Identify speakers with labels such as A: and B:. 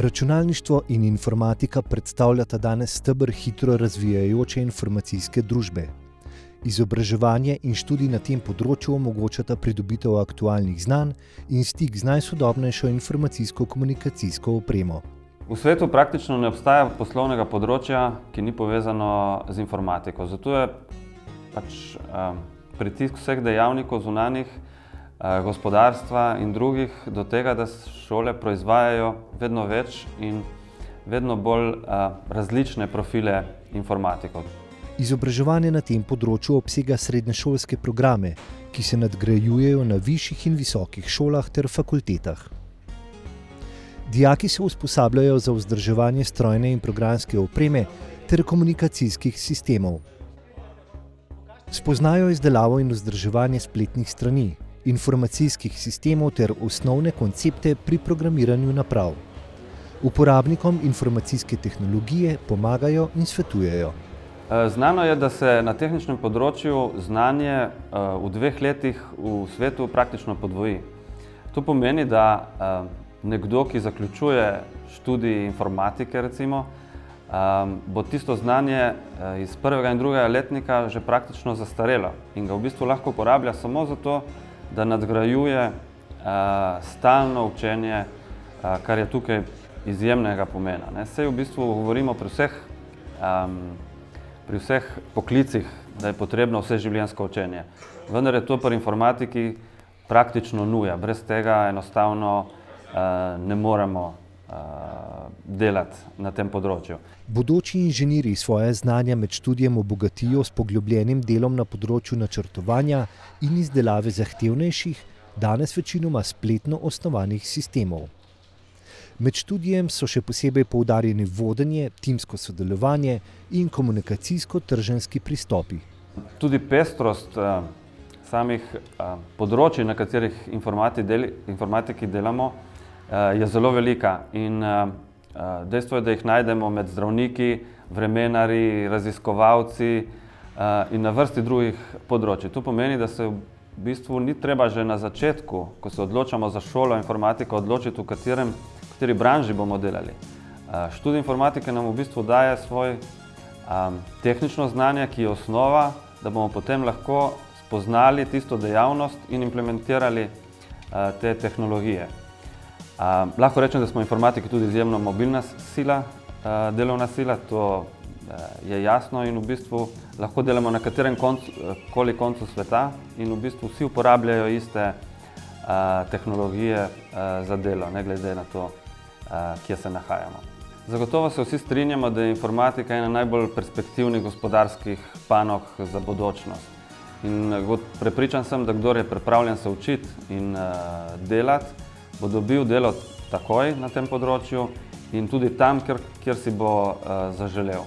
A: Računalništvo in informatika predstavljata danes steber hitro razvijajoče informacijske družbe. Izobraževanje in študij na tem področju omogočata pridobitev aktualnih znanj in stik z najsodobnejšo informacijsko-komunikacijsko opremo.
B: V svetu praktično ne obstaja poslovnega področja, ki ni povezano z informatiko. Zato je pritisk vseh dejavnikov zunanjih, gospodarstva in drugih do tega, da šole proizvajajo vedno več in vedno bolj različne profile informatikov.
A: Izobraževanje na tem področju obsega srednješolske programe, ki se nadgrajujejo na višjih in visokih šolah ter fakultetah. Dijaki se usposabljajo za vzdrževanje strojne in programske opreme ter komunikacijskih sistemov. Spoznajo izdelavo in vzdrževanje spletnih strani, informacijskih sistemov ter osnovne koncepte pri programiranju naprav. Uporabnikom informacijske tehnologije pomagajo in svetujejo.
B: Znano je, da se na tehničnem področju znanje v 2 letih v svetu praktično podvoji. To pomeni, da nekdo, ki zaključuje študij informatike, recimo, bo tisto znanje iz 1. in 2. letnika že praktično zastarelo in ga v bistvu lahko uporablja samo zato, da nadgrajuje stalno učenje, kar je tukaj izjemnega pomena. Saj v bistvu govorimo pri vseh poklicih, da je potrebno vseživljenjsko učenje. Vendar je to pri informatiki praktično nuja. Brez tega enostavno ne moremo delati na tem področju.
A: Bodoči inženirji svoje znanja med študijem obogatijo s poglobljenim delom na področju načrtovanja in izdelave zahtevnejših, danes večinoma spletno osnovanih sistemov. Med študijem so še posebej poudarjeni vodenje, timsko sodelovanje in komunikacijsko-trženjski pristopi.
B: Tudi pestrost samih področij, na katerih informatiki delamo, je zelo velika in dejstvo je, da jih najdemo med zdravniki, vremenarji, raziskovalci in na vrsti drugih področij. To pomeni, da se v bistvu ni treba že na začetku, ko se odločamo za šolo informatiko, odločiti, v kateri branži bomo delali. Študij informatike nam v bistvu daje svoj tehnično znanje, ki je osnova, da bomo potem lahko spoznali tisto dejavnost in implementirali te tehnologije. Lahko rečem, da smo informatiki tudi izjemno mobilna sila, delovna sila, to je jasno in v bistvu lahko delamo na katerem koli koncu sveta in v bistvu vsi uporabljajo iste tehnologije za delo, ne glede na to, kje se nahajamo. Zagotovo se vsi strinjamo, da je informatika ena najbolj perspektivnih gospodarskih panog za bodočnost. In prepričan sem, da kdor je pripravljen se učiti in delati, bo dobil delo takoj na tem področju in tudi tam, kjer si bo zaželel.